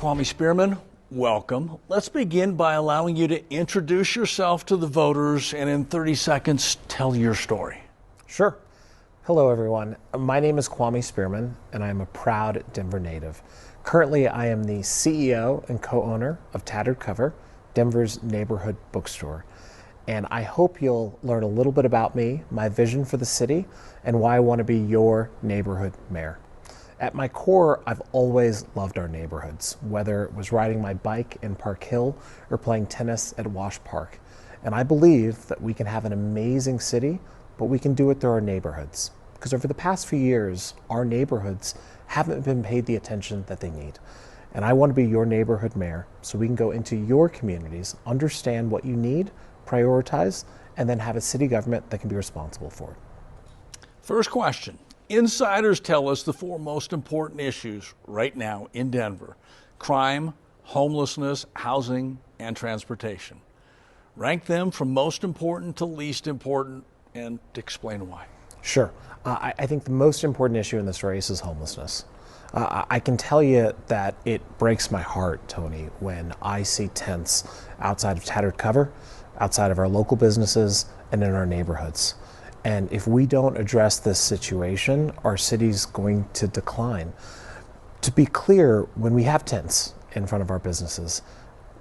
Kwame Spearman, welcome. Let's begin by allowing you to introduce yourself to the voters and in 30 seconds, tell your story. Sure. Hello, everyone. My name is Kwame Spearman, and I am a proud Denver native. Currently, I am the CEO and co-owner of Tattered Cover, Denver's neighborhood bookstore. And I hope you'll learn a little bit about me, my vision for the city, and why I want to be your neighborhood mayor. At my core, I've always loved our neighborhoods, whether it was riding my bike in Park Hill or playing tennis at Wash Park. And I believe that we can have an amazing city, but we can do it through our neighborhoods. Because over the past few years, our neighborhoods haven't been paid the attention that they need. And I want to be your neighborhood mayor so we can go into your communities, understand what you need, prioritize, and then have a city government that can be responsible for it. First question. Insiders tell us the four most important issues right now in Denver: crime, homelessness, housing, and transportation. Rank them from most important to least important and explain why. Sure. I think the most important issue in this race is homelessness. I can tell you that it breaks my heart, Tony, when I see tents outside of Tattered Cover, outside of our local businesses, and in our neighborhoods. And if we don't address this situation, our city's going to decline. To be clear, when we have tents in front of our businesses,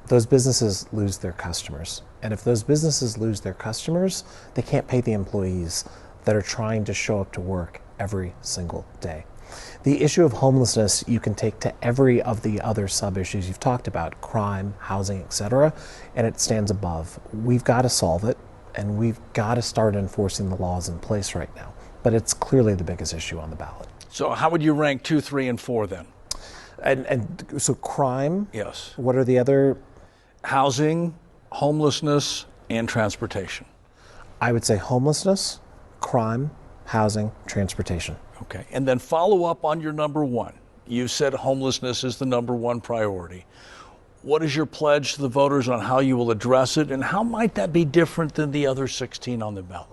those businesses lose their customers. And if those businesses lose their customers, they can't pay the employees that are trying to show up to work every single day. The issue of homelessness you can take to every of the other sub-issues you've talked about, crime, housing, etc., and it stands above. We've got to solve it, and we've got to start enforcing the laws in place right now. But it's clearly the biggest issue on the ballot. So how would you rank 2, 3, and 4 then? And so crime? Yes. What are the other? Housing, homelessness, and transportation. I would say homelessness, crime, housing, transportation. Okay, and then follow up on your number one. You said homelessness is the number one priority. What is your pledge to the voters on how you will address it, and how might that be different than the other 16 on the ballot?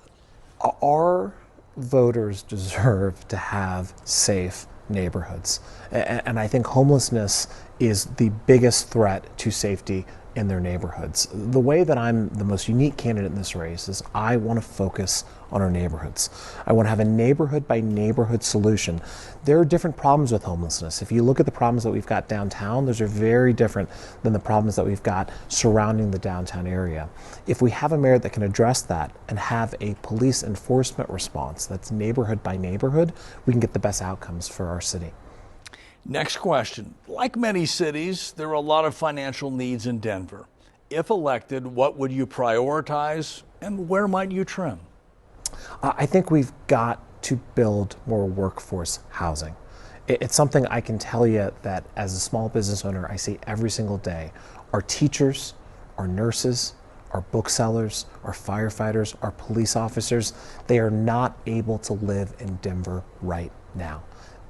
Our voters deserve to have safe neighborhoods. And I think homelessness is the biggest threat to safety in their neighborhoods. The way that I'm the most unique candidate in this race is I want to focus on our neighborhoods. I want to have a neighborhood by neighborhood solution. There are different problems with homelessness. If you look at the problems that we've got downtown, those are very different than the problems that we've got surrounding the downtown area. If we have a mayor that can address that and have a police enforcement response that's neighborhood by neighborhood, we can get the best outcomes for our city. Next question. Like many cities, there are a lot of financial needs in Denver. If elected, what would you prioritize and where might you trim? I think we've got to build more workforce housing. It's something I can tell you that as a small business owner, I see every single day. Our teachers, our nurses, our booksellers, our firefighters, our police officers, they are not able to live in Denver right now.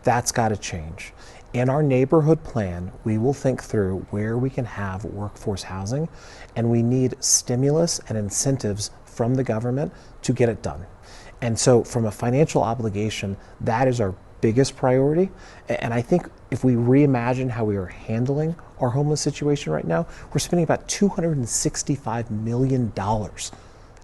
That's got to change. In our neighborhood plan, we will think through where we can have workforce housing, and we need stimulus and incentives from the government to get it done. And so from a financial obligation, that is our biggest priority. And I think if we reimagine how we are handling our homeless situation right now, we're spending about $265 million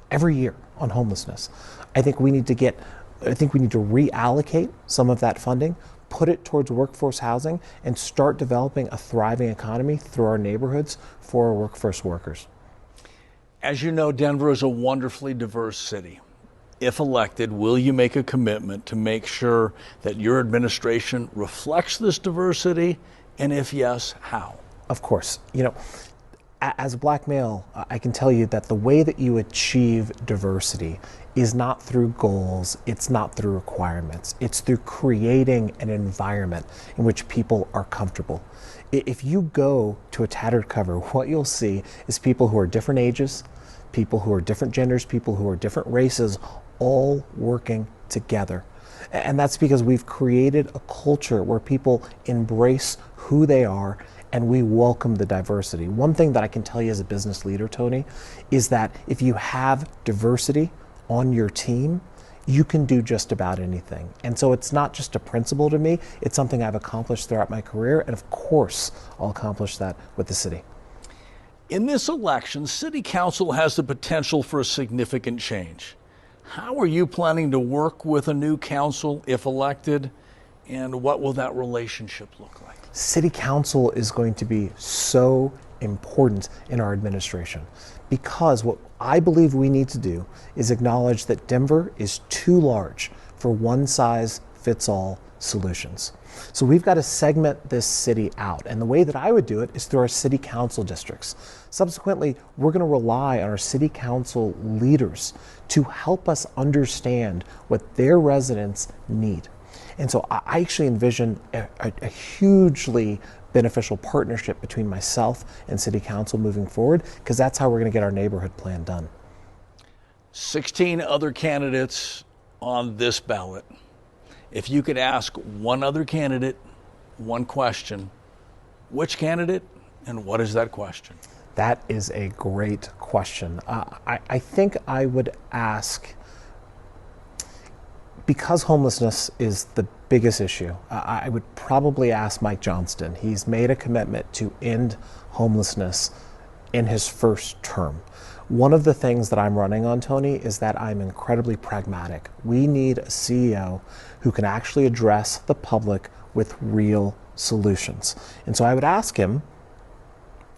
every year on homelessness. I think we need to reallocate some of that funding, put it towards workforce housing, and start developing a thriving economy through our neighborhoods for our workforce workers. As you know, Denver is a wonderfully diverse city. If elected, will you make a commitment to make sure that your administration reflects this diversity? And if yes, how? Of course. As a black male, I can tell you that the way that you achieve diversity is not through goals, it's not through requirements, it's through creating an environment in which people are comfortable. If you go to a Tattered Cover, what you'll see is people who are different ages, people who are different genders, people who are different races, all working together. And that's because we've created a culture where people embrace who they are and we welcome the diversity. One thing that I can tell you as a business leader, Tony, is that if you have diversity on your team, you can do just about anything. And so it's not just a principle to me, it's something I've accomplished throughout my career, and of course, I'll accomplish that with the city. In this election, City Council has the potential for a significant change. How are you planning to work with a new council if elected, and what will that relationship look like? City Council is going to be so important in our administration because what I believe we need to do is acknowledge that Denver is too large for one-size-fits-all solutions. So we've got to segment this city out, and the way that I would do it is through our city council districts. Subsequently, we're going to rely on our city council leaders to help us understand what their residents need. And so I actually envision a hugely beneficial partnership between myself and City Council moving forward, because that's how we're going to get our neighborhood plan done. 16 other candidates on this ballot. If you could ask one other candidate one question, which candidate and what is that question? That is a great question. I think I would ask, because homelessness is the biggest issue, I would probably ask Mike Johnston. He's made a commitment to end homelessness in his first term. One of the things that I'm running on, Tony, is that I'm incredibly pragmatic. We need a CEO who can actually address the public with real solutions. And so I would ask him,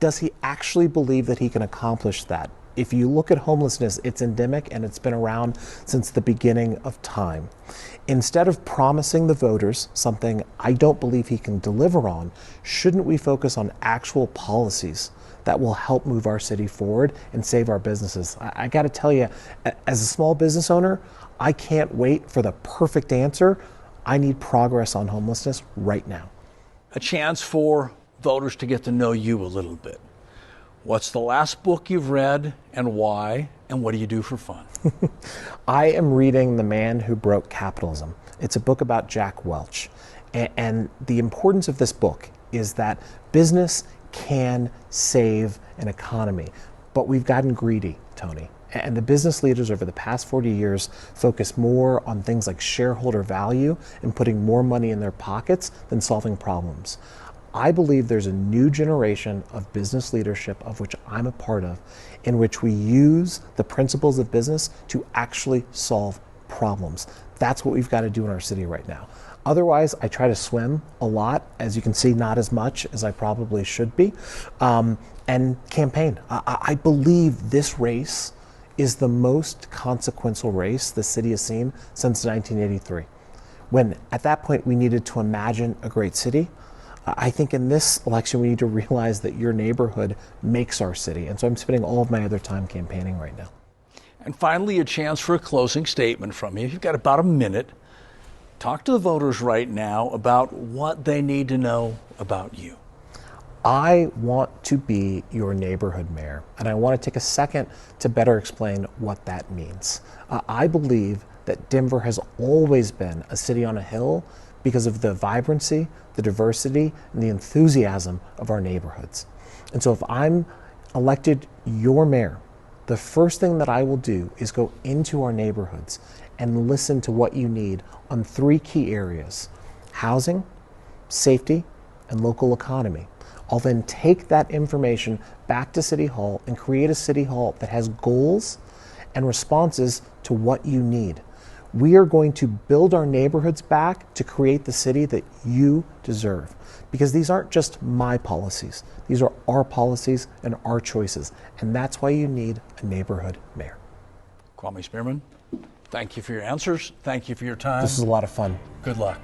does he actually believe that he can accomplish that? If you look at homelessness, it's endemic and it's been around since the beginning of time. Instead of promising the voters something I don't believe he can deliver on, shouldn't we focus on actual policies that will help move our city forward and save our businesses? I got to tell you, as a small business owner, I can't wait for the perfect answer. I need progress on homelessness right now. A chance for voters to get to know you a little bit. What's the last book you've read and why, and what do you do for fun? I am reading The Man Who Broke Capitalism. It's a book about Jack Welch. And the importance of this book is that business can save an economy, but we've gotten greedy, Tony. And the business leaders over the past 40 years focus more on things like shareholder value and putting more money in their pockets than solving problems. I believe there's a new generation of business leadership, of which I'm a part of, in which we use the principles of business to actually solve problems. That's what we've got to do in our city right now. Otherwise, I try to swim a lot, as you can see, not as much as I probably should be, and campaign. I believe this race is the most consequential race the city has seen since 1983. When at that point we needed to imagine a great city, I think in this election we need to realize that your neighborhood makes our city. And so I'm spending all of my other time campaigning right now. And finally, a chance for a closing statement from you. You've got about a minute. Talk to the voters right now about what they need to know about you. I want to be your neighborhood mayor, and I want to take a second to better explain what that means. I believe that Denver has always been a city on a hill because of the vibrancy, the diversity, and the enthusiasm of our neighborhoods. And so if I'm elected your mayor, the first thing that I will do is go into our neighborhoods and listen to what you need on three key areas: housing, safety, and local economy. I'll then take that information back to City Hall and create a City Hall that has goals and responses to what you need. We are going to build our neighborhoods back to create the city that you deserve. Because these aren't just my policies. These are our policies and our choices. And that's why you need a neighborhood mayor. Kwame Spearman, thank you for your answers. Thank you for your time. This is a lot of fun. Good luck.